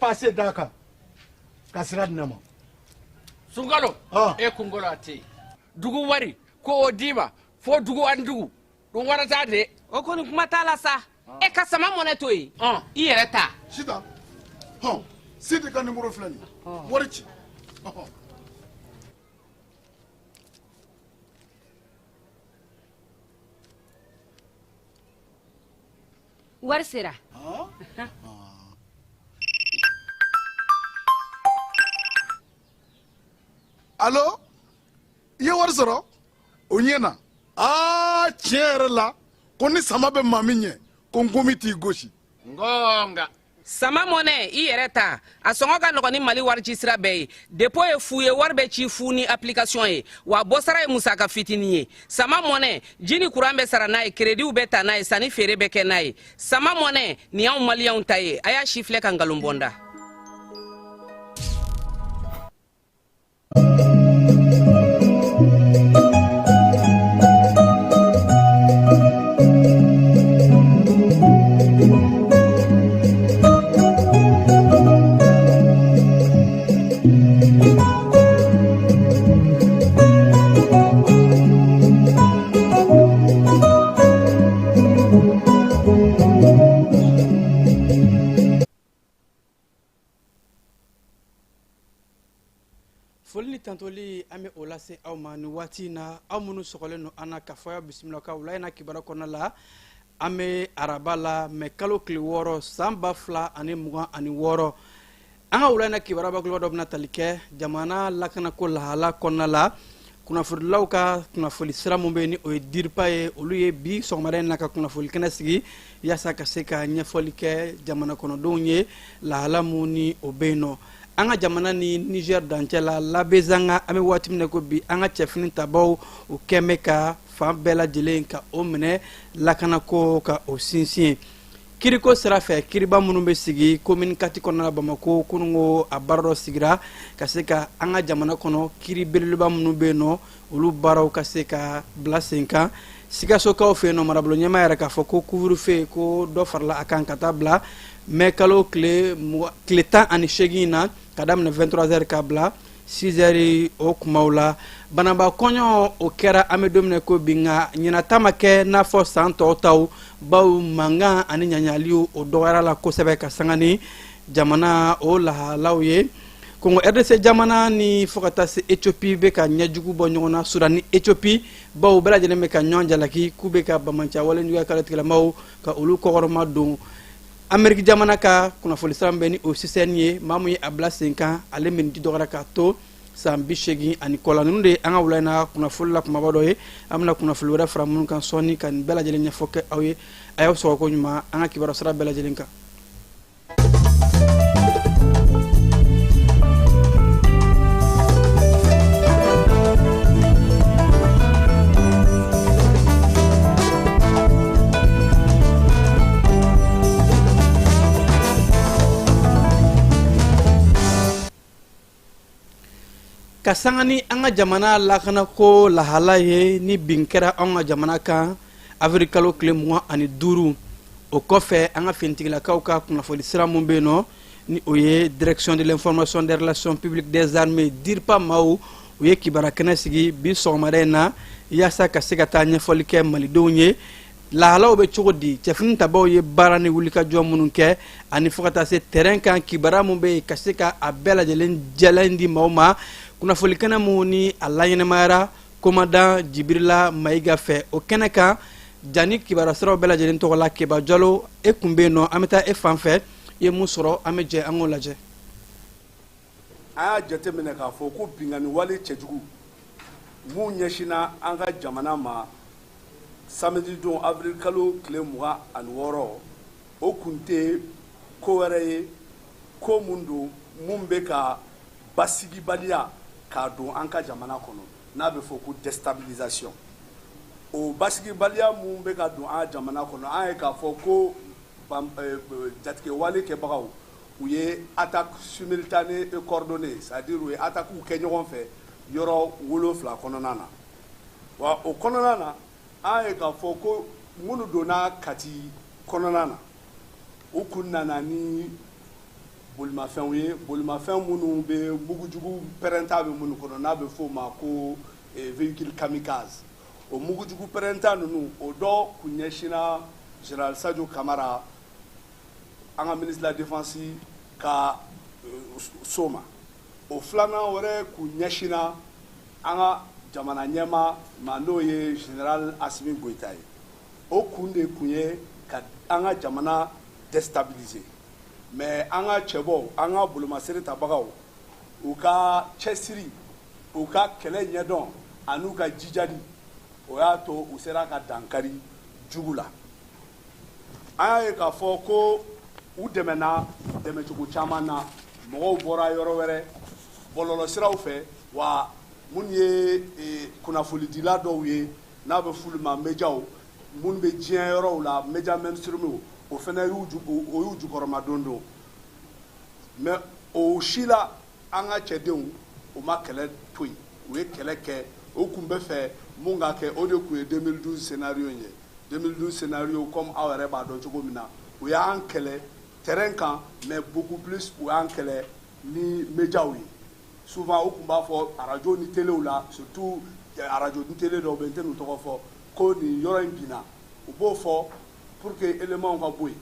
passé Dakar. Kasira Nama. Sungalo. E kungolo ati. Dugu wari ko odima fo dugu andugu. Dum wara tade. O koni kuma tala sa. E ka sama mone to yi. I yere ta. Sita. Sidi ka numéro flani. Warichi. Wari sera. Allo? Ye wari sɔrɔ? O ɲɛna. Tiɲɛ yɛrɛ la, ko ni sama bɛ maa min ɲɛ, ko n gomi t'i gosi. Ngonga. Sama mone I yere ta. A sɔngɔ ka nɔgɔ ni Mali wari ci sira bɛɛ ye. Dépôt ye fu ye wari bɛ ci fu ni application ye. Wa bɔsara ye musaka fitini ye. Sama mone jini kuran bɛ sara n'a ye, crédit bɛ ta n'a ye, sanni feere bɛ kɛ n'a ye. Sama mone ni y'anw maliyɛnw ta ye. A y'a si filɛ ka nkalon bɔnda. Folini tantoli ame olase aw ma ni wati na aw munu sɔgɔlen no ana kafaya bisimila ka wula ina kibara kɔnɔ la ame araba la me kalo tile 6 san 2026 an ka wula ina kibara bakulo dɔ bɛna tali kɛ jamana lakanako lahala kɔnɔna la kunnafonidilaw ka kunnafoni sira mun bɛ ni o ye diripa ye olu ye bi sɔgɔmada in na ka kunnafoni kɛnɛ sigi yaasa ka se ka ɲɛfɔli kɛ jamana kɔnɔdenw ye lahala mun ni o bɛ yen nɔ an ka jamana ni Niger dancɛ la labezanga an bɛ waati min na ko bi an ka cɛfini tabaw o kɛmɛ ka fan bɛɛ lajɛlen ka o minɛ lakanako ka o sinsin kiriko sira fɛ kiriba minnu bɛ sigi commune kati kɔnɔna la Bamako kununko a baara dɔ sigira ka se ka an ka jamana kɔnɔ kiri belebeleba minnu bɛ yen nɔ olu baaraw ka se ka bila sen kan Sikasokaw fɛ yen nɔ marabolo ɲɛmaa yɛrɛ k'a fɔ ko couvre-feu ko dɔ farala a kan ka taa bila mai kalo tile 18 na ka daminɛ 23h ka bila 6h o kumaw la banaba kɔɲɔ o kɛra an bɛ don min na ko bi nka ɲinata ma kɛ n'a fɔ san tɔw taw baw mankan ani ɲaɲaliw o dɔgɔyara la kosɛbɛ ka sanga ni jamana o lahalaw ye Congo RDC jamana ni fo ka taa se Ethiopie bɛ ka ɲɛjugu bɔ ɲɔgɔn na Sudan ni Ethiopie baw bɛɛ lajɛlen bɛ ka ɲɔgɔn jalaki k'u bɛ ka bamanciya waleɲuman kɛlɛtigɛlamaw ka olu kɔkɔrɔma don Amérique jamana ka kunnafoni sira bɛ ni o CCN ye maa mun ye a bila sen kan ale min di dɔgɔra k'a to san 80 ani kɔ la ninnu de an ka wula in na kunnafoni la kumaba dɔ ye an bɛna kunnafoni wɛrɛ fara minnu kan sɔɔni ka nin bɛɛ lajɛlen ɲɛfɔ kɛ aw ye a y'aw sɔgɔ ko ɲuman an ka kibaruya sira bɛɛ lajɛlen kan. Ka sanga ni an ka jamana lakanako lahala ye ni bin kɛra an ka jamana kan avril kalo tile 25 o kɔfɛ an ka finitigilakaw ka kunnafoni sira mun bɛ yen nɔ ni o ye direction de l'information des relations publiques des armées DIRPA maaw u ye kibaruya kɛnɛ sigi bi sɔgɔmada in na yaasa ka se ka taa ɲɛfɔli kɛ malidenw ye lahalaw bɛ cogo di cɛfini tabaw ye baara ni wulikajɔ minnu kɛ ani fo ka taa se terrain kan kibaruya mun bɛ yen ka se ka a bɛɛ lajɛlen jɛlen di maaw ma kunnafoni kɛnɛ mun ni a laɲɛnɛmayara commandant Jibirila Mayiga fɛ o kɛnɛ kan jani kibaruya siraw bɛɛ lajɛlen tɔgɔ la Keba Jalo e kun bɛ yen nɔ an bɛ taa e fan fɛ i ye mun sɔrɔ an bɛ jɛ an k'o lajɛ. A y'a jateminɛ k'a fɔ ko binkani wale cɛjugu mun ɲɛsinna an ka jamana ma samedi don avril kalo tile 26 o kun tɛ ko wɛrɛ ye ko mun don mun bɛ ka basigibaliya k'a don an ka jamana kɔnɔ n'a bɛ fɔ ko déstabilisation o basigibaliya mun bɛ ka don an ka jamana kɔnɔ an ye k'a fɔ ko jatigɛwale kɛbagaw u ye attaque simultanée et coordonnée c'est-à-dire u ye attaque kɛ ɲɔgɔn fɛ yɔrɔ 7 kɔnɔna na wa o kɔnɔna na an ye k'a fɔ ko minnu donna Kati kɔnɔna na u kun nana ni bolimafɛnw ye bolimafɛn minnu bɛ mugujugu pɛrɛnta bɛ minnu kɔnɔ n'a bɛ f'o ma ko véhicule kamikaze o mugujugu pɛrɛnta ninnu o dɔ kun ɲɛsinna général Sadio Kamara an ka ministre de la défense ka so ma o filanan wɛrɛ kun ɲɛsinna an ka jamana ɲɛma ma n'o ye général Assimi Goïta ye o kun de kun ye ka an ka jamana déstabiliser mais an ka cɛbɔw an ka bolomasere tabagaw u ka cɛsiri u ka kɛlɛ ɲɛdɔn an'u ka jijali o y'a to u sera ka dankari jugu la an y'a ye k'a fɔ ko u dɛmɛna dɛmɛcogo caman na mɔgɔw bɔra yɔrɔ wɛrɛ bɔlɔlɔsiraw fɛ wa minnu ye kunnafonidila dɔw ye n'a bɛ f'olu ma médiaw minnu bɛ diɲɛ yɔrɔw la média mainstream o fana y'u jukɔrɔma don don mais o si la an ka cɛdenw o ma kɛlɛ to yen u ye kɛlɛ kɛ o kun bɛ fɛ mun ka kɛ o de kun ye 2012 scénario ye 2012 scénario comme aw yɛrɛ b'a dɔn cogo min na u y'an kɛlɛ terrain kan mais beaucoup plus u y'an kɛlɛ ni médiaw ye souvent o kun b'a fɔ radio ni téléw la surtout radio ni télé dɔw bɛ n tɛ n'u tɔgɔ fɔ ko nin yɔrɔ in binna u b'o fɔ pour que éléments ka bɔ yen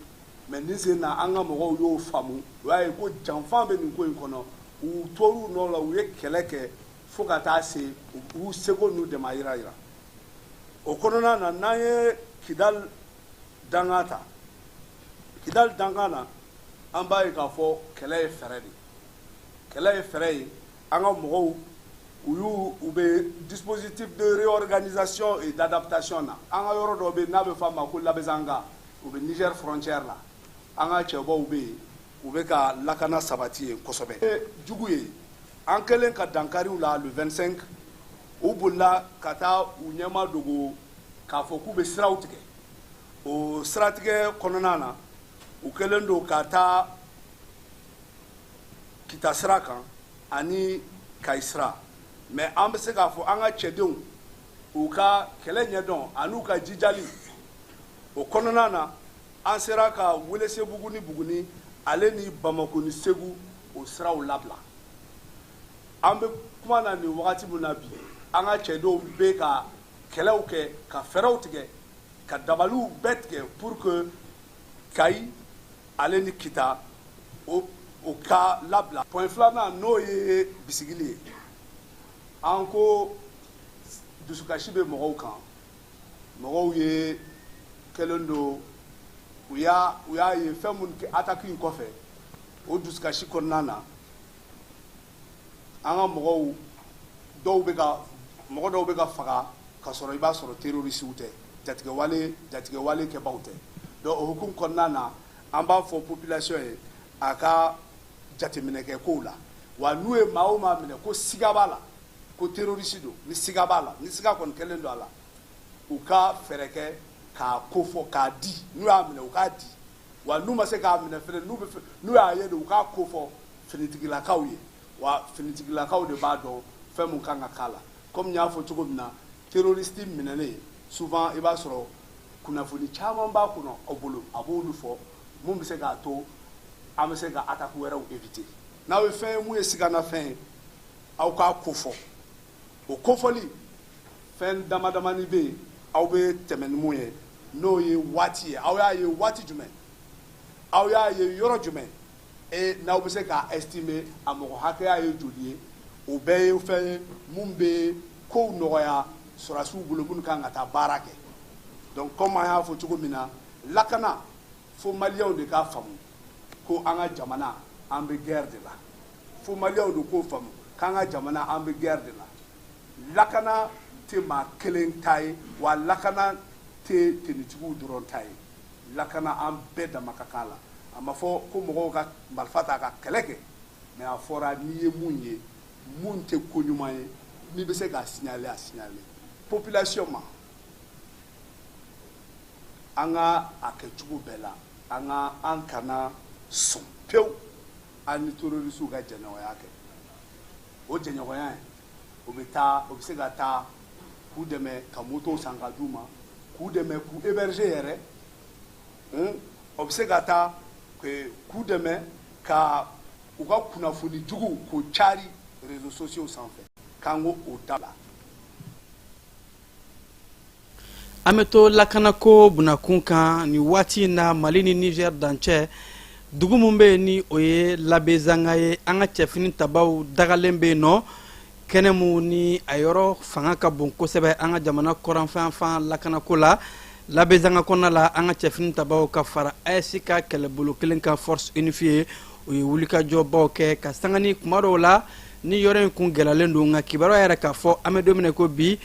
mais nin sen na an ka mɔgɔw y'o faamu o y'a ye ko janfan bɛ nin ko in kɔnɔ u tor'u nɔ la u ye kɛlɛ kɛ fo ka taa se u seko n'u dama yira yira o kɔnɔna na n'an ye Kidal dangan ta Kidal dangan na an b'a ye k'a fɔ kɛlɛ ye fɛɛrɛ de kɛlɛ ye fɛɛrɛ ye an ka mɔgɔw u bɛ dispositif de réorganisation et d'adaptation na an ka yɔrɔ dɔ bɛ yen n'a bɛ f'a ma ko Labezanga u bɛ Niger frontière la an ka cɛbaw bɛ yen u bɛ ka lakana sabati yen kosɛbɛ jugu ye an kɛlen ka dankariw la le 25 u bolila ka taa u ɲɛma dogo k'a fɔ k'u bɛ siraw tigɛ o siratigɛ kɔnɔna na u kɛlen don ka taa Kita sira kan ani Kayi sira mais an bɛ se k'a fɔ an ka cɛdenw u ka kɛlɛ ɲɛdɔn an'u ka jijali o kɔnɔna na an sera ka Welesebugu ni Buguni ale ni Bamako ni Segu o siraw labila an bɛ kuma na nin wagati min na bi an ka cɛdenw bɛ ka kɛlɛw kɛ ka fɛɛrɛw tigɛ ka dabaliw bɛɛ tigɛ pour que Kayi ale ni Kita o ka labila point filanan n'o ye bisigili ye an ko dusukasi bɛ mɔgɔw kan mɔgɔw ye kɛlen don u y'a ye fɛn minnu kɛ attaque in kɔfɛ o dusukasi kɔnɔna na an ka mɔgɔ dɔw bɛ ka faga ka sɔrɔ i b'a sɔrɔ terrorisiw tɛ jatigɛwale kɛbaaw tɛ donc o hukumu kɔnɔna na an b'a fɔ population ye a ka jateminɛkɛ kow la wa n'u ye maa o maa minɛ ko siga b'a la ko terroriste don ni siga b'a la ni siga kɔni kɛlen don a la u ka fɛɛrɛ kɛ k'a kofɔ k'a di n'u y'a minɛ u k'a di wa n'u ma se k'a minɛ fɛnɛ n'u y'a ye de u k'a kofɔ finitigilakaw ye wa finitigilakaw de b'a dɔn fɛn mun kan ka k'a la comme n y'a fɔ cogo min na terroriste minɛlen souvent i b'a sɔrɔ kunnafoni caman b'a kɔnɔ aw bolo a b'olu fɔ mun bɛ se k'a to an bɛ se ka attaque wɛrɛw éviter n'aw ye fɛn ye mun ye siganafɛn ye aw k'a kofɔ o kofɔli fɛn damadamani bɛ yen aw bɛ tɛmɛ ni mun ye n'o ye waati ye aw y'a ye waati jumɛn aw y'a ye yɔrɔ jumɛn n'aw bɛ se k'a estimer a mɔgɔ hakɛya ye joli ye o bɛɛ ye fɛn ye mun bɛ kow nɔgɔya sɔrɔdasiw bolo minnu kan ka taa baara kɛ donc comme an y'a fɔ cogo min na lakana fo maliyɛnw de k'a faamu ko an ka jamana an bɛ guerre de la fo maliyɛnw de k'o faamu k'an ka jamana an bɛ guerre de la lakana tɛ maa kelen ta ye wa lakana tɛ tenitigiw dɔrɔn ta ye lakana an bɛɛ dama ka kan la a ma fɔ ko mɔgɔw ka marifa ta ka kɛlɛ kɛ mais a fɔra n'i ye mun ye mun tɛ ko ɲuman ye n'i bɛ se k'a signaler a signaler population ma an ka a kɛ cogo bɛɛ la an kana sɔn pewu an ni terroriste ka jɛɲɔgɔnya kɛ o jɛɲɔgɔnya o bɛ se ka taa k'u dɛmɛ ka moto san ka d'u ma k'u dɛmɛ k'u héberger yɛrɛ o bɛ se ka taa k'u dɛmɛ ka u ka kunnafoni jugu k'o cari réseaux sociaux sanfɛ k'an k'o dabila. An bɛ to lakanako bunakun kan ni waati na Mali ni Niger dancɛ dugu mun bɛ yen ni o ye Labezanga ye an ka cɛfini tabaw dagalen bɛ yen nɔ kɛnɛ mun ni a yɔrɔ fanga ka bon kosɛbɛ an ka jamana kɔrɔnfɛn lakanako la. Labezanga kɔnɔna la an ka cɛfini tabaw ka fara AES ka kɛlɛbolo kelen kan force unifiée o ye wulikajɔbaw kɛ ka sanga ni kuma dɔw la ni yɔrɔ in kun gɛlɛyalen don nka kibaruya yɛrɛ k'a fɔ an bɛ don min na ko bi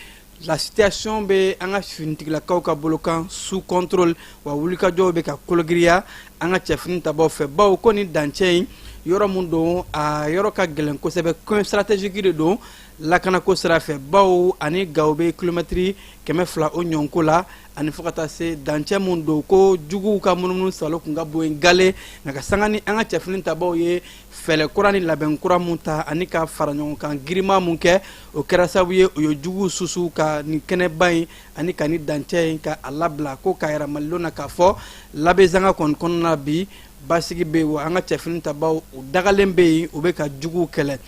la situation bɛ an ka finitigilakaw ka bolo kan sous contrôle wa wulikajɔw bɛ ka kologiriya an ka cɛfini tabaw fɛ bawo ko ni dancɛ in yɔrɔ mun don a yɔrɔ ka gɛlɛn kosɛbɛ coin stratégique de don lakanako sira fɛ bawo ani gawo bɛ kilomɛtiri 200 o ɲɔgɔnko la ani fo ka taa se dancɛ mun don ko juguw ka munumunu salo kun ka bon yen gale nka ka sanga ni an ka cɛfini tabaw ye fɛlɛ kura ni labɛn kura mun ta ani ka fara ɲɔgɔn kan girima mun kɛ o kɛra sababu ye o ye juguw susu ka nin kɛnɛba in ani ka ni dancɛ in ka a labila ko k'a yɛrɛ malidenw na k'a fɔ Labezanga kɔni kɔnɔna bi basigi bɛ yen wa an ka cɛfini tabaw o dagalen bɛ yen o bɛ ka juguw kɛlɛ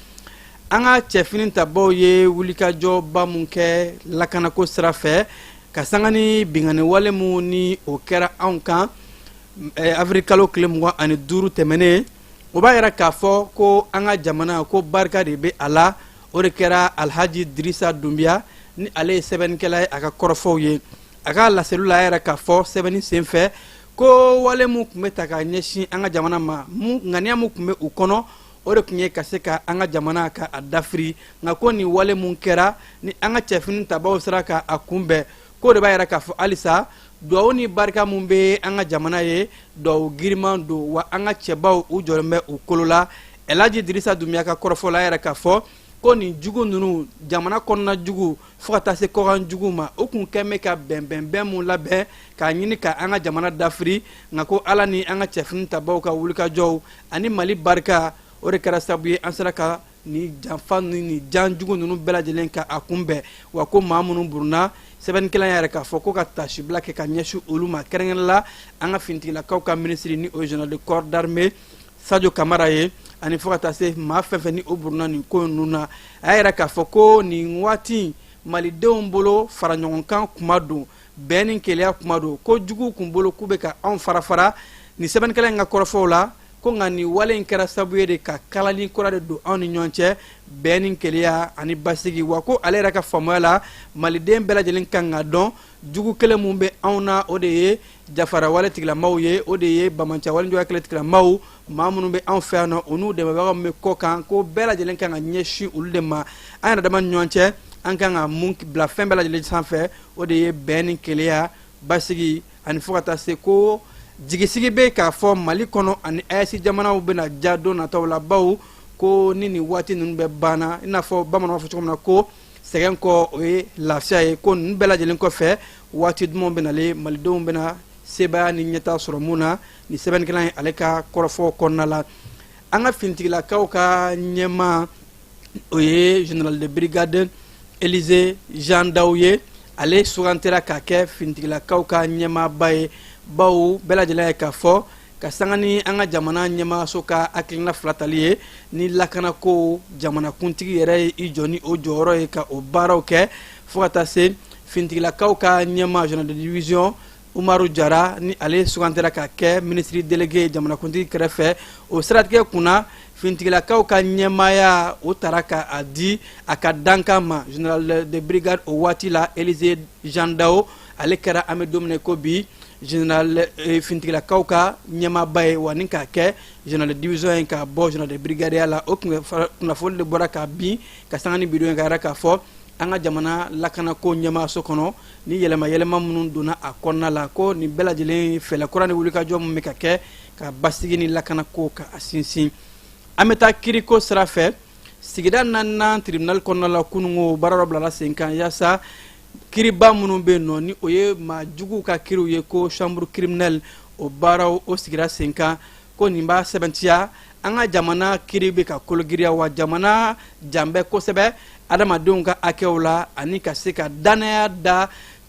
an ka cɛfini tabaw ye wulikajɔba mun kɛ lakanako sira fɛ ka sanga ni bingani wale mun ni o kɛra anw kan avril kalo tile 25 tɛmɛnen o b'a yɛrɛ k'a fɔ ko an ka jamana ko barika de bɛ a la o de kɛra Alhaji Dirisa Dunbiya ni ale ye sɛbɛnnikɛla ye a ka kɔrɔfɔw ye a ka laseliw la a yɛrɛ k'a fɔ sɛbɛnni senfɛ ko wale mun tun bɛ ta ka ɲɛsin an ka jamana ma ŋaniya mun tun bɛ u kɔnɔ o de tun ye ka se ka an ka jamana ka a dafiri nka ko nin wale mun kɛra ni an ka cɛfini tabaw sera ka a kunbɛn ko de b'a yɛrɛ k'a fɔ halisa duwawu ni barika mun bɛ an ka jamana ye duwawu giriman don wa an ka cɛbaw u jɔlen bɛ u kolo la Elhaji Dirisa Dunbiya ka kɔrɔfɔ la a yɛrɛ k'a fɔ ko nin jugu ninnu jamana kɔnɔna jugu fo ka taa se kɔkan jugu ma o kun kɛn bɛ ka bɛnbɛnbɛn mun labɛn k'a ɲini ka an ka jamana dafiri nka ko ala ni an ka cɛfini tabaw ka wulikajɔw ani Mali barika o de kɛra sababu ye an sera ka ni janfa ni jan jugu ninnu bɛɛ lajɛlen ka a kunbɛn wa ko maa minnu buruna sɛbɛnnikɛla yɛrɛ k'a fɔ ko ka tasibila kɛ ka ɲɛsin olu ma kɛrɛnkɛrɛnnen la an ka finitigilakaw ka minisiri ni o ye général de corps d'armée Sadio Kamara ye ani fo ka taa se maa fɛn fɛn ni o buruna nin ko ninnu na a y'a yɛrɛ k'a fɔ ko nin waati malidenw bolo fara ɲɔgɔn kan kuma don bɛn ni keleya kuma don ko juguw kun bolo k'u bɛ ka anw fara ni sɛbɛnnikɛla in ka kɔrɔfɔw la ko nka nin wale in kɛra sababu ye de ka kalali kura de don anw ni ɲɔgɔn cɛ bɛn ni keleya ani basigi wa ko ale yɛrɛ ka faamuya la maliden bɛɛ lajɛlen kan ka dɔn jugu kelen mun bɛ anw na o de ye jafara wale tigilamaw ye o de ye bamancɛ waleɲɔgɔnya kelen tigilamaw maa minnu bɛ anw fɛ yan nɔ o n'u dɛmɛbagaw min bɛ kɔ kan ko bɛɛ lajɛlen kan ka ɲɛsin olu de ma an yɛrɛ dama ni ɲɔgɔn cɛ an kan ka mun bila fɛn bɛɛ lajɛlen sanfɛ o de ye bɛn ni keleya basigi ani fo ka taa se ko jigisigi bɛ k'a fɔ Mali kɔnɔ ani AES jamanaw bɛna ja don nataw la bawo ko ni nin waati ninnu bɛ banna i n'a fɔ bamananw b'a fɔ cogo min na ko sɛgɛn kɔ o ye lafiya ye ko ninnu bɛɛ lajɛlen kɔfɛ waati dumanw bɛ nalen malidenw bɛna sebaya ni ɲɛta sɔrɔ mun na ni sɛbɛnnikɛla ye ale ka kɔrɔfɔ kɔnɔna la an ka finitigilakaw ka ɲɛmaa o ye général de brigade Élisée Jean Daw ye ale sugantera k'a kɛ finitigilakaw ka ɲɛmaaba ye bawo bɛɛ lajɛlen ye k'a fɔ ka sanga ni an ka jamana ɲɛmaaso ka hakilina fila tali ye ni lakanako jamanakuntigi yɛrɛ ye i jɔ ni o jɔyɔrɔ ye ka o baaraw kɛ fo ka taa se finitigilakaw ka ɲɛmaa général de division Umaru Jara ni ale sugantera ka kɛ ministre délégué jamanakuntigi kɛrɛfɛ o siratigɛ kunna finitigilakaw ka ɲɛmaaya o taara ka a di a ka dankan ma général de brigade o waati la Élisée Jean Daw ale kɛra an bɛ don min na ko bi général finitigilakaw ka ɲɛmaaba ye wa ni k'a kɛ général de division ye k'a bɔ général de brigade ya la o kunnafoni de bɔra ka bin ka sanga ni bidon ye ka yɛrɛ k'a fɔ an ka jamana lakanako ɲɛmaaso kɔnɔ ni yɛlɛma minnu donna a kɔnɔna la ko nin bɛɛ lajɛlen fɛlɛ kura ni wulikajɔ min bɛ ka kɛ ka basigi ni lakanako ka a sinsin an bɛ taa kiriko sira fɛ sigida 4nan tribunal kɔnɔna la kunungo baara dɔ bilala sen kan yaasa kiriba minnu bɛ yen nɔ ni o ye maa juguw ka kiriw ye ko chambre criminelle o baaraw o sigira sen kan ko nin b'a sɛbɛntiya an ka jamana kiri bɛ ka kologiriya wa jamana janbɛ kosɛbɛ adamadenw ka hakɛw la ani ka se ka danaya da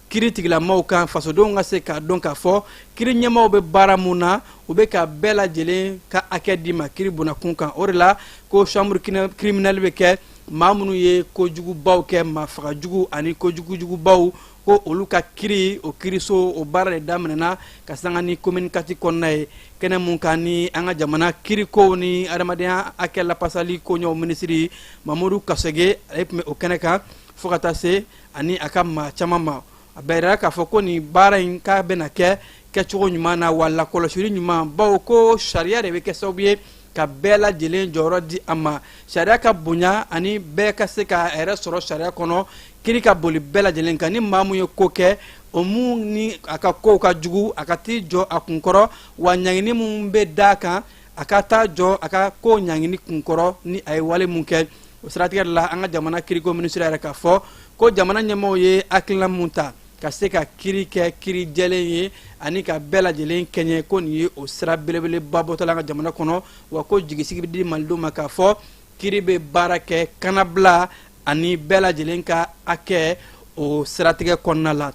kiri tigilamaw kan fasodenw ka se k'a dɔn k'a fɔ kiri ɲɛmaw bɛ baara mun na u bɛ ka bɛɛ lajɛlen ka hakɛ di ma kiri bonakun kan o de la ko chambre criminelle bɛ kɛ maa minnu ye kojugubaw kɛ maafagajugu ani kojugujugubaw ko olu ka kiri o kiriso o baara de daminɛna ka sanga ni commune kati kɔnɔna ye kɛnɛ mun kan ni an ka jamana kirikow ni adamadenya hakɛ lapasali koɲɛw minisiri mamadu kasege ale tun bɛ o kɛnɛ kan fo ka taa se ani a ka maa caman ma a bɛ yɛrɛ k'a fɔ ko nin baara in k'a bɛna kɛ kɛcogo ɲuman na wa lakɔlɔsili ɲuman bawo ko sariya de bɛ kɛ sababu ye ka bɛɛ lajɛlen jɔyɔrɔ di a ma sariya ka bonya ani bɛɛ ka se ka yɛrɛ sɔrɔ sariya kɔnɔ kiri ka boli bɛɛ lajɛlen kan ni maa mun ye ko kɛ o mun ni a ka kow ka jugu a ka t'i jɔ a kunkɔrɔ wa ɲangini mun bɛ d'a kan a ka taa jɔ a ka ko ɲangini kunkɔrɔ ni a ye wale mun kɛ o siratigɛ de la an ka jamana kiriko minisiri yɛrɛ k'a fɔ ko jamana ɲɛmaaw ye hakilina mun ta ka se ka kiri kɛ kiri jɛlen ye ani ka bɛɛ lajɛlen kɛɲɛ ko nin ye o sira belebeleba bɔtɔla an ka jamana kɔnɔ wa ko jigisigi bɛ di malidenw ma k'a fɔ kiri bɛ baara kɛ kanabila ani bɛɛ lajɛlen ka hakɛ o siratigɛ kɔnɔna la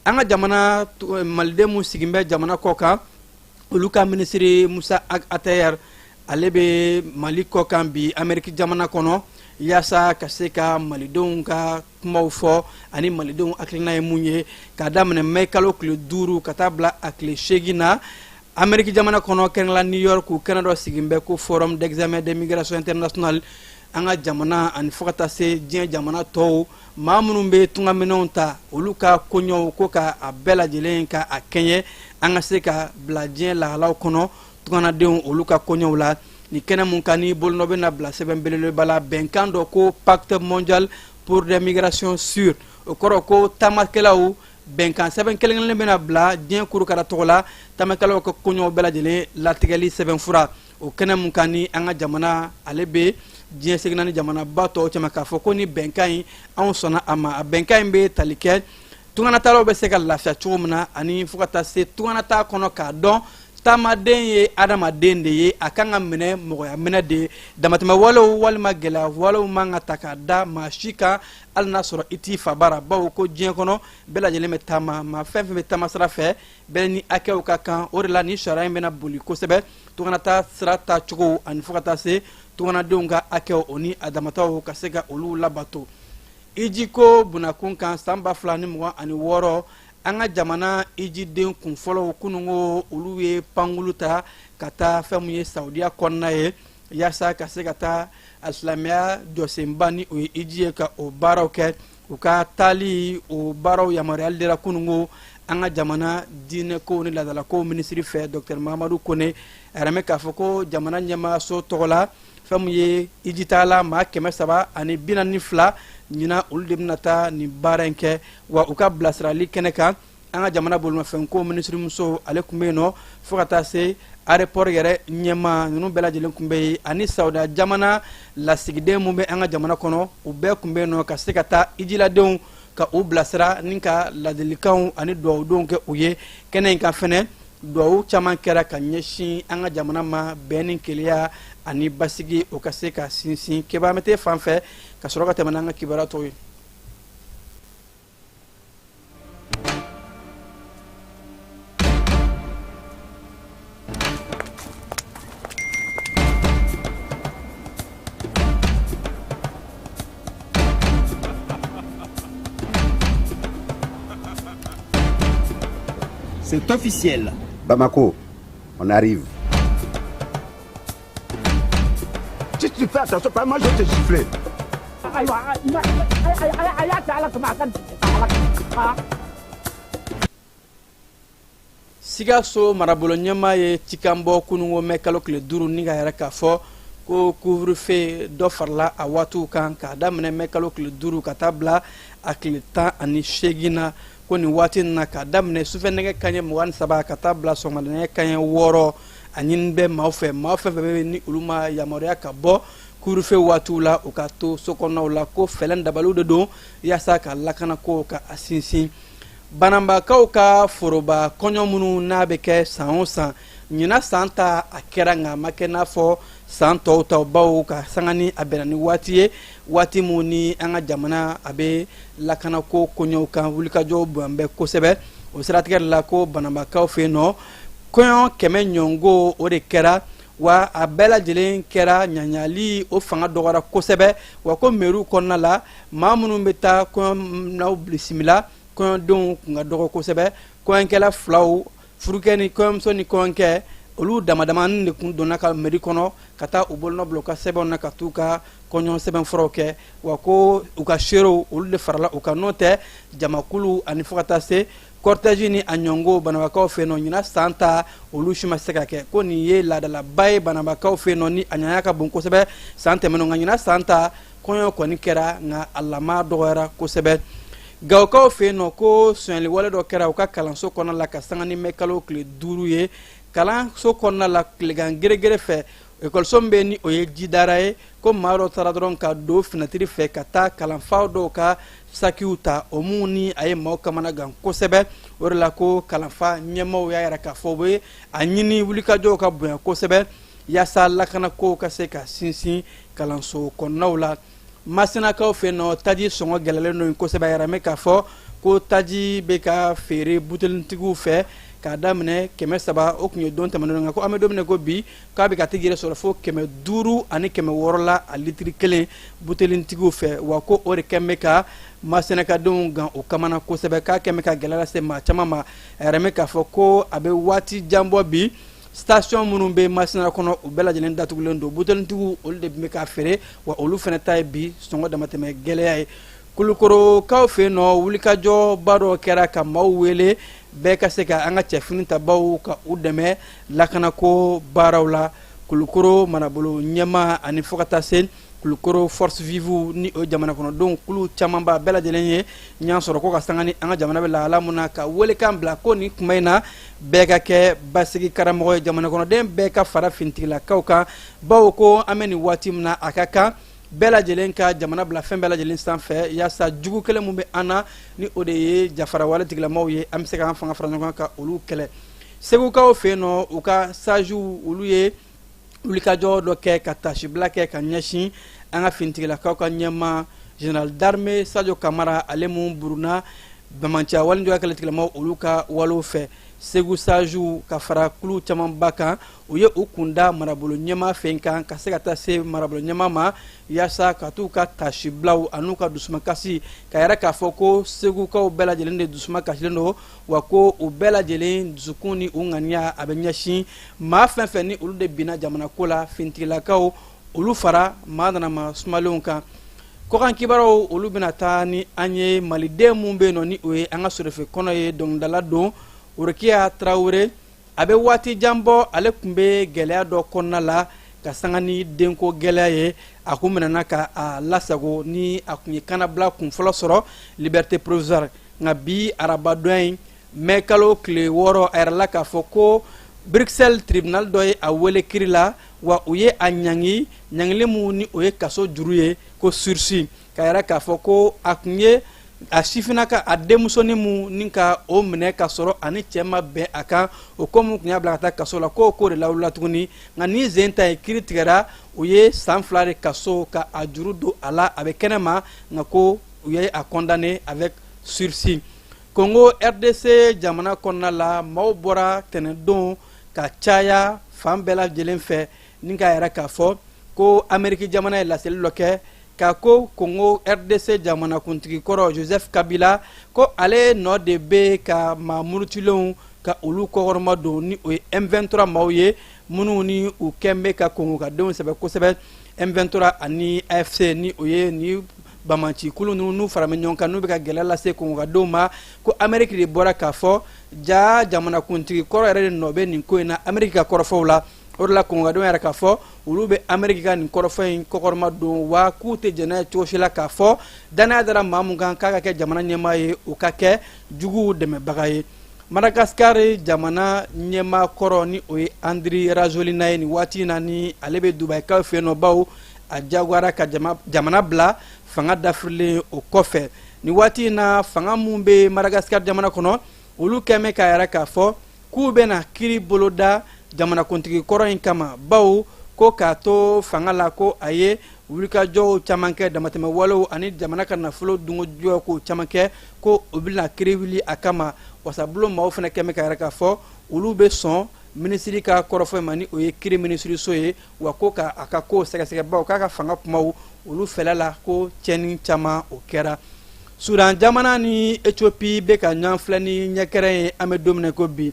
an ka jamana maliden mun sigin bɛ jamana kɔ kan olu ka minisiri musa atayar ale bɛ mali kɔ kan bi ameriki jamana kɔnɔ yaasa ka se ka malidenw ka kumaw fɔ ani malidenw hakilina ye mun ye k'a daminɛ mɛ kalo tile 5 ka taa bila a tile 8 na ameriki jamana kɔnɔ kɛnɛla new york u kɛnɛ dɔ sigin bɛ ko forum d'examen de migration international an ka jamana ani fo ka taa se diɲɛ jamana tɔw maa minnu bɛ tungaminɛnw ta olu ka koɲɛw ko ka a bɛɛ lajɛlen ka a kɛɲɛ an ka se ka bila diɲɛ lahalaw kɔnɔ tunganadenw olu ka koɲɛw la ni kɛnɛ mun kan ni bolonɔ bɛ na bila sɛbɛn belebeleba la bɛnkan dɔ ko pacte mondial pour des migrations sûres o kɔrɔ ko taamakɛlaw bɛnkan sɛbɛn kelen-kelen bɛna bila diɲɛ kurukara tɔgɔ la taamakɛlaw ka koɲɛw bɛɛ lajɛlen latigɛli sɛbɛn fura o kɛnɛ mun kan ni an ka jamana ale bɛ diɲɛ seginna ni jamanaba tɔw cɛma k'a fɔ ko ni bɛnkan in anw sɔnna a ma a bɛnkan in bɛ tali kɛ tunganatalaw bɛ se ka lafiya cogo min na ani fo ka taa se tunganata kɔnɔ k'a dɔn taamaden ye adamaden de ye a kan ka minɛ mɔgɔya minɛ de ye damatɛmɛ walew walima gɛlɛya walew man ka ta k'a da maa si kan hali n'a sɔrɔ i t'i fa bara bawo ko diɲɛ kɔnɔ bɛɛ lajɛlen bɛ taama maa fɛn fɛn bɛ taama sira fɛ bɛɛ ni hakɛw ka kan o de la ni sariya in bɛna boli kosɛbɛ tunganata sira ta cogo ani fo ka taa se tunganadenw ka hakɛw o ni a damataw ka se ka olu labato ijiko bunakun kan san 2026 an ka jamana ijiden kun fɔlɔw kunungo olu ye pankulu ta ka taa fɛn mun ye saudiya kɔnɔna ye yaasa ka se ka taa alisilamɛya jɔsenba ni o ye iji ye ka o baaraw kɛ u ka taali o baaraw yamaruyali dira kunungo an ka jamana diinɛkow ni laadalakow minisiri fɛ dr mahamadu kone a yɛrɛ mɛ k'a fɔ ko jamana ɲɛmaayaso tɔgɔ la fɛn mun ye ijitala maa 342 ɲina olu de bɛna taa nin baara in kɛ wa u ka bilasirali kɛnɛ kan an ka jamana bolimafɛnko minisirimuso ale tun bɛ yen nɔ fo ka taa se aéroport yɛrɛ ɲɛma ninnu bɛɛ lajɛlen tun bɛ yen ani saudiya jamana lasigiden mun bɛ an ka jamana kɔnɔ u bɛɛ tun bɛ yen nɔ ka se ka taa ijiladenw ka u bilasira ni ka ladilikanw ani duwawudenw kɛ u ye kɛnɛ in kan fɛnɛ duwawu caman kɛra ka ɲɛsin an ka jamana ma bɛn ni keleya ani basigi o ka se ka sinsin kebaamete fan fɛ ka sɔrɔ ka tɛmɛ n'an ka kibaruya tɔw ye. C'est officiel. Bamako, on arrive. Si tu fais attention, pas moi je vais te gifler. Sikaso marabolo ɲɛma ye cikan bɔ kunungo mɛ kalo tile 5 ni ka yɛrɛ k'a fɔ ko couvre-feu dɔ farala a waatiw kan k'a daminɛ mɛ kalo tile 5 ka taa bila a tile 18 na ko nin waati na k'a daminɛ sufɛ nɛgɛ kanɲɛ 23 ka taa bila sɔgɔmada nɛgɛ kanɲɛ 6 a ɲini bɛ maaw fɛ bɛ ni olu ma yamaruya ka bɔ couvre-feu waatiw la u ka to sokɔnɔnaw la ko fɛlɛn dabaliw de don yaasa ka lakana ko ka a sinsin bananbakaw ka foroba kɔɲɔ minnu n'a bɛ kɛ san o san ɲina san ta a kɛra nka a ma kɛ n'a fɔ san tɔw ta baw ka sanga ni a bɛnna ni waati ye waati mun ni an ka jamana a bɛ lakanako koɲɛw kan wulikajɔw bonya bɛ kosɛbɛ o siratigɛ la ko banabakaw fɛ yen nɔ kɔɲɔ 100 ɲɔngo o de kɛra wa a bɛɛ lajɛlen kɛra ɲaɲali o fanga dɔgɔra kosɛbɛ wa ko mairie kɔnɔna la maa minnu bɛ taa kɔɲɔnaw bisimila kɔɲɔdenw kun ka dɔgɔ kosɛbɛ kɔɲɔkɛla filaw furukɛ ni kɔɲɔmuso ni kɔɲɔkɛ olu damadamanin de kun donna ka mairie kɔnɔ ka taa u bolonɔ bila u ka sɛbɛnw na ka t'u ka kɔɲɔ sɛbɛnfuraw kɛ wa ko u ka seerew olu de farala u kan n'o tɛ jamakulu ani fo ka taa se cortège ni a ɲɔngo banabakaw fɛ yen nɔ ɲina san ta olu si ma se ka kɛ ko nin ye laadalaba ye banabakaw fɛ yen nɔ ni a ɲaɲa ka bon kosɛbɛ san tɛmɛnɔ nka ɲina san ta kɔɲɔ kɔni kɛra nka a lama dɔgɔyara kosɛbɛ gawukaw fɛ yen nɔ ko sonyali wale dɔ kɛra u ka kalanso kɔnɔna la ka sanga ni mɛ kalo tile 5 ye kalanso kɔnɔna la tilegan gɛrɛgɛrɛ fɛ ekɔliso min bɛ ni o ye jidara ye ko maa dɔ taara dɔrɔn ka don finɛtiri fɛ ka taa kalanfaw dɔw ka sakiw ta o mun ni a ye maaw kamana gan kosɛbɛ o de la ko kalanfa ɲɛmaaw y'a yɛrɛ k'a fɔ u bɛ a ɲini wulikajɔw ka bonya kosɛbɛ yaasa lakanako ka se ka sinsin kalanso kɔnɔnaw la masinakaw fɛ yen nɔ taji sɔngɔ gɛlɛlen don kosɛbɛ a yɛrɛ mɛ k'a fɔ ko taji bɛ ka feere butelitigiw fɛ k'a daminɛ 300 o tun ye don tɛmɛnen nka ko an bɛ don min na ko bi k'a bɛ ka tigi yɛrɛ sɔrɔ fo 500 ani 600 la a litiri kelen butelitigiw fɛ wa ko o de kɛn bɛ ka masinakadenw gan o kamana kosɛbɛ k'a kɛn bɛ ka gɛlɛya lase maa caman ma a yɛrɛ mɛ k'a fɔ ko a bɛ waati jan bɔ bi station minnu bɛ masina kɔnɔ u bɛɛ lajɛlen datugulen don butelitigiw olu de bɛ ka feere wa olu fana ta ye bi sɔngɔ damatɛmɛ gɛlɛya ye kulukorokaw fɛ yen nɔ wulikajɔba dɔ kɛra ka maaw wele bɛɛ ka se ka an ka cɛfini tabaw ka u dɛmɛ lakanako baaraw la kulukoro marabolo ɲɛma ani fo ka taa se kulukoro force vive ni o jamana kɔnɔdenw kulu caman b'a bɛɛ lajɛlen ye ɲ'a sɔrɔ ko ka sanga ni an ka jamana bɛ lahala mun na ka welekan bila ko nin kuma in na bɛɛ ka kɛ basigi karamɔgɔ ye jamana kɔnɔden bɛɛ ka fara finitigilakaw kan bawo ko an bɛ nin waati min na a ka kan bɛɛ lajɛlen ka jamana bila fɛn bɛɛ lajɛlen sanfɛ yaasa jugu kɛlɛ mun bɛ an na ni o de ye jafara wale tigilamaw ye an bɛ se k'an fanga fara ɲɔgɔn kan ka olu kɛlɛ segukaw fɛ yen nɔ u ka sajiw olu ye wulikajɔ dɔ kɛ ka tasibila kɛ ka ɲɛsin an ka finitigilakaw ka ɲɛma général d'armée Sadio Kamara ale mun buruna Bamancia walijɔ kɛlɛtigilamaw olu ka walew fɛ segu sajiw ka fara kulu camanba kan u ye u kunda marabolo ɲɛma fɛ kan ka se ka taa se marabolo ɲɛma ma yaasa ka t'u ka tasibilaw an'u ka dusumakasi ka yɛrɛ k'a fɔ ko segukaw bɛɛ lajɛlen de dusuma kasilen don wa ko u bɛɛ lajɛlen dusukun ni u ŋaniya a bɛ ɲɛsin maa fɛn fɛn ni olu de binna jamanako la finitigilakaw olu fara maa nanama sumalenw kan kɔkan kibaruw olu bɛna taa ni an ye maliden mun bɛ yen nɔ ni o ye an ka sɔrɔfe kɔnɔ ye dɔnkilidala don Orokiya Traore a bɛ waati jan bɔ ale tun bɛ gɛlɛya dɔ kɔnɔna la ka sanga ni denko gɛlɛya ye a kun minɛna ka a lasago ni a kun ye kanabila kun fɔlɔ sɔrɔ liberté provisoire nka bi araba dɔn in mɛ kalo tile 6 a yɛrɛ la k'a fɔ ko Bruxelles tribunal dɔ ye a wele kiri la wa u ye a ɲangi ɲangili mun ni o ye kaso juru ye ko sursis ka yɛrɛ k'a fɔ ko a kun ye a sifina ka a denmusoni mu ni ka o minɛ ka sɔrɔ ani cɛ ma bɛn a kan o ko mun kun y'a bila ka taa kaso la k'o ko de lawulila tuguni nka ni zen ta ye kiri tigɛra u ye san 2 de kaso ka a juru don a la a bɛ kɛnɛ ma nka ko u ye a condamné avec sursis Congo RDC jamana kɔnɔna la maaw bɔra tɛnɛndon ka caya fan bɛɛ lajɛlen fɛ ni ka yɛrɛ k'a fɔ ko Amérique jamana ye laseli dɔ kɛ ka ko Congo RDC jamana kuntigi kɔrɔ Joseph Kabila ko ale nɔ de bɛ ka maa murutilenw ka olu kɔkɔrɔma don ni o ye M23 maaw ye minnu ni u kɛn bɛ ka Congo ka denw sɛbɛ kosɛbɛ M23 ani AFC ni o ye ni Bamanci kulu n'u farame ɲɔgɔn kan n'u bɛ ka gɛlɛya lase Congo ka denw ma ko Amérique de bɔra k'a fɔ ja jamana kuntigi kɔrɔ yɛrɛ de nɔ bɛ nin ko in na Amérique ka kɔrɔfɔw la o de la Congo ka denw yɛrɛ k'a fɔ olu bɛ Amérique ka nin kɔrɔfɔ in kɔkɔrɔma don wa k'u tɛ jɛnɛ ye cogo si la k'a fɔ danaya dara maa mun kan k'a ka kɛ jamana ɲɛmaa ye o ka kɛ juguw dɛmɛbaga ye Madagascar jamana ɲɛmaa kɔrɔ ni o ye Andry Rajoelina ye nin waati in na ni ale bɛ Dubaïkaw fɛ yen nɔ bawo a jagoyara ka jamana bila fanga dafirilen o kɔfɛ nin waati in na fanga mun bɛ Madagascar jamana kɔnɔ olu kɛn bɛ k'a yɛrɛ k'a fɔ k'u bɛna kiri boloda jamanakuntigi kɔrɔ in kama bawo ko k'a to fanga la ko a ye wulikajɔw caman kɛ damatɛmɛ walew ani jamana ka nafolo dunkojuguyaw ko caman kɛ ko o bɛna kiiri wuli a kama wasabolo maaw fana kɛmɛ ka yɛrɛ k'a fɔ olu bɛ sɔn minisiri ka kɔrɔfɔ ma ni o ye kiiri minisiriso ye wa ko ka a ka ko sɛgɛsɛgɛbaw k'a ka fanga kumaw olu fɛlɛ la ko tiɲɛni caman o kɛra Sudan jamana ni Ethiopie bɛ ka ɲɔgɔn filɛ ni ɲɛkɛrɛ ye an bɛ don min na ko bi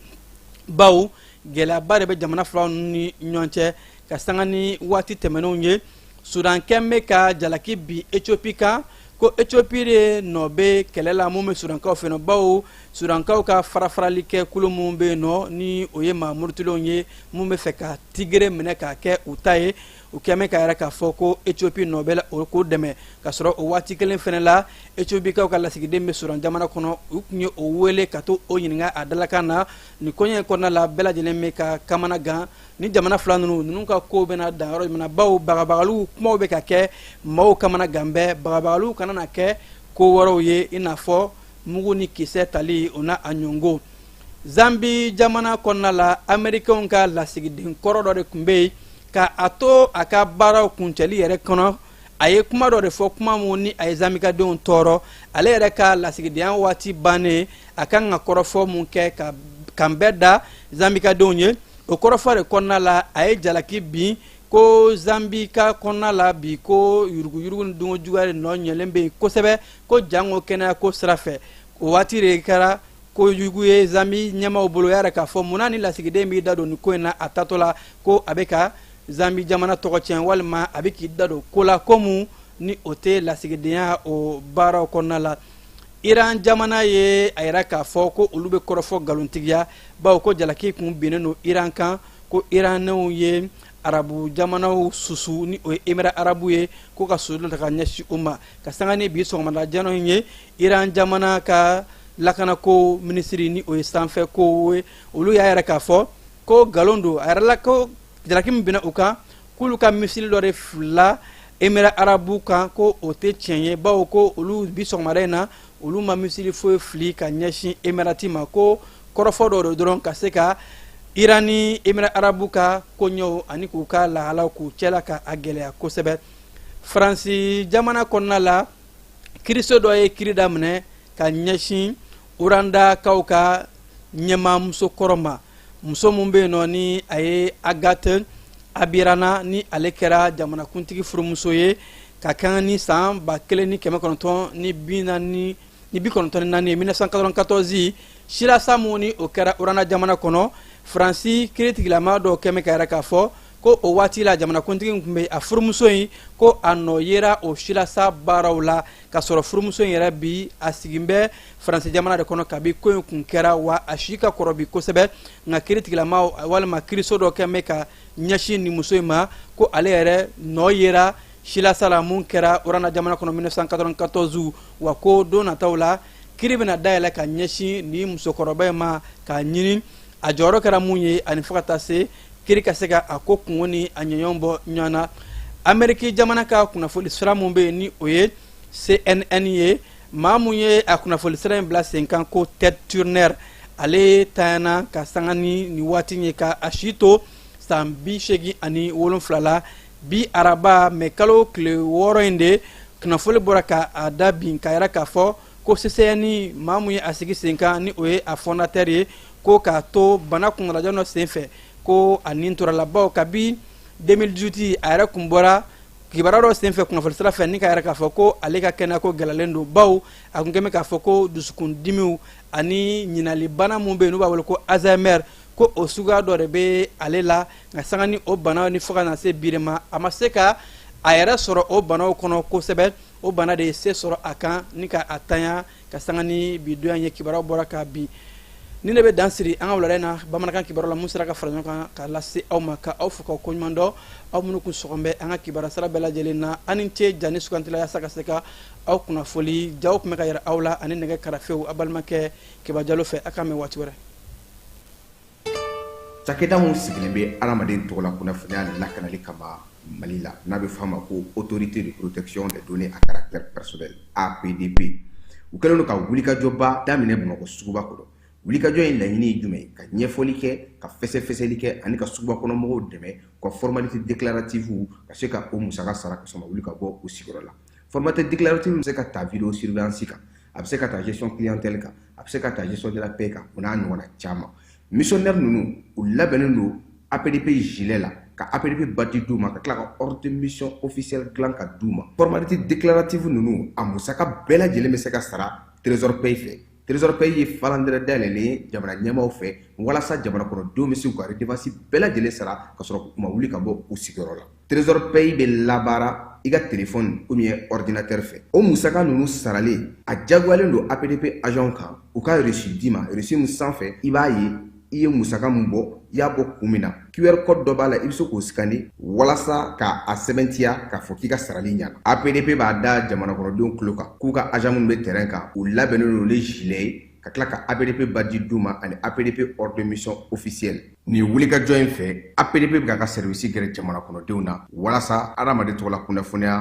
bawo gɛlɛyaba de bɛ jamana filaw ni ɲɔgɔn cɛ ka sanga ni waati tɛmɛnenw ye Sudan kɛn bɛ ka jalaki bi Ethiopie kan ko Ethiopie de nɔ bɛ kɛlɛ la mun bɛ Sudankaw fɛ yen bawo Sudankaw ka farafarali kɛ kulu mun bɛ yen nɔ ni o ye maa murutilenw ye mun bɛ fɛ ka tigere minɛ k'a kɛ u ta ye u kɛn bɛ ka yɛrɛ k'a fɔ ko Ethiopie nɔ bɛ o ko dɛmɛ ka sɔrɔ o waati kelen fɛnɛ la Ethiopikaw ka lasigiden bɛ Sudan jamana kɔnɔ u tun ye o wele ka to o ɲininka a dalakan na ni koɲɛ in kɔnɔna la bɛɛ lajɛlen bɛ ka kamana gan ni jamana fila ninnu ka ko bɛna dan yɔrɔ jumɛn bawo bagabagaliw kumaw bɛ ka kɛ maaw kamana gan bɛɛ bagabagaliw kana na kɛ ko wɛrɛw ye i n'a fɔ mugu ni kisɛ tali o n'a a ɲɔngo Zambi jamana kɔnɔna la Amɛrikɛnw ka lasigiden kɔrɔ dɔ de tun bɛ yen ka a to a ka baaraw kuncɛli yɛrɛ kɔnɔ a ye kuma dɔ de fɔ kuma mun ni a ye Zambikadenw tɔɔrɔ ale yɛrɛ ka lasigidenya waati bannen a kan ka kɔrɔfɔ mun kɛ kan bɛɛ da Zambikadenw ye o kɔrɔfɔ de kɔnɔna la a ye jalaki bin ko Zambika kɔnɔna la bi ko yuruguyurugu ni dunkojuguya de nɔ ɲɛlen bɛ yen kosɛbɛ ko jango kɛnɛya ko sira fɛ o waati de kɛra ko jugu ye Zambi ɲɛmaaw bolo yɛrɛ k'a fɔ munna ni lasigiden b'i da don ni ko in na a tatɔ la ko a bɛ ka Zambi jamana tɔgɔ tiɲɛ walima a bɛ k'i da don ko la komu ni o tɛ lasigidenya o baaraw kɔnɔna la Iran jamana ye a yɛrɛ k'a fɔ ko olu bɛ kɔrɔfɔ nkalontigiya bawo ko jalaki kun binnen don Iran kan ko Iranenw ye arabu jamanaw susu ni o ye Émirats arabu ye ko ka sodon ta ka ɲɛsin o ma ka sanga ni bi sɔgɔmada jano ye Iran jamana ka lakanako minisiri ni o ye sanfɛ ko ye olu y'a yɛrɛ k'a fɔ ko nkalon don a yɛrɛ la ko jalaki min binna u kan k'olu ka misiri dɔ de fila Émirats arabu kan ko o tɛ tiɲɛ ye bawo ko olu bi sɔgɔmada in na olu ma misiri foyi fili ka ɲɛsin Émirati ma ko kɔrɔfɔ dɔ de dɔrɔn ka se ka Iran ni Émirats arabu ka koɲɛw ani k'u ka lahalaw k'u cɛla ka a gɛlɛya kosɛbɛ Faransi jamana kɔnɔna la kiiriso dɔ ye kiiri daminɛ ka ɲɛsin Urandakaw ka ɲɛmaamuso kɔrɔ ma muso mun bɛ yen nɔ ni a ye Agathe Abirana ni ale kɛra jamanakuntigi furumuso ye ka kan ni san 1994 ni 1994 sirasa mun ni o kɛra Uranda jamana kɔnɔ Faransi kiiritigilama dɔw kɛmɛ ka yɛrɛ k'a fɔ ko o waati la jamanakuntigi tun bɛ a furumuso in ko a nɔ yera o sirasa baaraw la ka sɔrɔ furumuso in yɛrɛ bi a sigin bɛ Faransi jamana de kɔnɔ kabi ko in kun kɛra wa a si ka kɔrɔ bi kosɛbɛ nka kiiritigilama walima kiiriso dɔ kɛmɛ ka ɲɛsin nin muso in ma ko ale yɛrɛ nɔ yera sirasa la mun kɛra Uranda jamana kɔnɔ 1994 wa ko don nataw la kiiri bɛna dayɛlɛ ka ɲɛsin nin musokɔrɔba in ma k'a ɲini a jɔyɔrɔ kɛra mun ye ani fo ka taa se kiiri ka se ka a ko kungo ni a ɲɛɲɔgɔn bɔ ɲɔgɔn na Amɛriki jamana ka kunnafoni sira mun bɛ yen ni o ye CNN ye maa mun ye a kunnafoni sira in bila sen kan ko Ted Turner ale tanyana ka sanga ni nin waati ye ka a si to san 87 la bi araba mɛ kalo tile 6 in de kunnafoni bɔra ka a da bin ka yɛrɛ k'a fɔ ko CCN maa mun ye a sigi sen kan ni o ye a fondateur ye ko k'a to bana kunnaja dɔ sen fɛ ko a nin tora la bawo kabi 2018 a yɛrɛ kun bɔra kibaruya dɔ sen fɛ kunnafoni sira fɛ ni ka yɛrɛ k'a fɔ ko ale ka kɛnɛya ko gɛlɛyalen don bawo a kun kɛmɛ k'a fɔ ko dusukundimiw ani ɲinali bana mun bɛ yen n'u b'a wele ko Alzheimer ko o suguya dɔ de bɛ ale la nka sanga ni o bana ni fo ka na se bi de ma a ma se ka a yɛrɛ sɔrɔ o banaw kɔnɔ kosɛbɛ o bana de ye se sɔrɔ a kan ni ka a tanya ka sanga ni bi don ye kibaruya bɔra ka bi ni ne bɛ dan siri an ka wulada in na bamanankan kibaruya la mun sera ka fara ɲɔgɔn kan k'a lase aw ma ka aw fo k'aw koɲuman dɔn aw minnu kun sɔgɔn bɛ an ka kibaruya sira bɛɛ lajɛlen na an ni ce ja ni sugantila yaasa ka se ka aw kunnafoli jaw tun bɛ ka yɛrɛ aw la ani nɛgɛ karafew a balimakɛ Keba Jalo fɛ a k'a mɛn waati wɛrɛ. Cakɛda mun sigilen bɛ adamaden tɔgɔ la kunnafoniya ni lakanali kama Mali la n'a bɛ fɔ a ma ko autorité de protection des données à caractère personnel APDP u kɛlen don ka wulikajɔba daminɛ Bamakɔ suguba kɔnɔ wulikajɔ in laɲini ye jumɛn ye ka ɲɛfɔli kɛ ka fɛsɛfɛsɛli kɛ ani ka sugubakɔnɔmɔgɔw dɛmɛ ka formalite déclarative ka se ka o musaka sara ka sɔn ka wuli ka bɔ o sigiyɔrɔ la. Formalite déclarative bɛ se ka ta vidéo surveillance kan, a bɛ se ka ta gestion clientèle kan, a bɛ se ka ta gestion de la paix kan, o n'a ɲɔgɔnna caman. Missionnaire ninnu u labɛnnen don APDP gilet la ka APDP badge d'u ma ka tila ka ordre de mission officiel dilan ka d'u ma. Formalite déclarative ninnu a musaka bɛɛ lajɛlen bɛ se ka sara trésor paye fɛ. Trésor paye ye falandɛrɛ dayɛlɛlen ye jamana ɲɛmaaw fɛ walasa jamana kɔnɔdenw bɛ se k'u ka redevance bɛɛ lajɛlen sara ka sɔrɔ u ma wuli ka bɔ u sigiyɔrɔ la. Trésor paye bɛ labaara i ka téléphone ou bien ordinateur fɛ. O musaka ninnu saralen a jagoyalen don APDP agent kan u ka reçu d'i ma, reçu min sanfɛ i b'a ye i ye musaka min bɔ i y'a bɔ kun min na. QR code dɔ b'a la i bɛ se k'o scanner walasa ka a sɛbɛntiya k'a fɔ k'i ka sarali ɲɛna. APDP b'a da jamana kɔnɔdenw tulo kan k'u ka agent minnu bɛ terrain kan u labɛnnen don ni gilet ye ka tila ka APDP badge d'u ma ani APDP ordre de mission officiel. Nin wulikajɔ in fɛ APDP bɛ ka service gɛrɛ jamana kɔnɔdenw na walasa adamaden tɔgɔ la kunnafoniya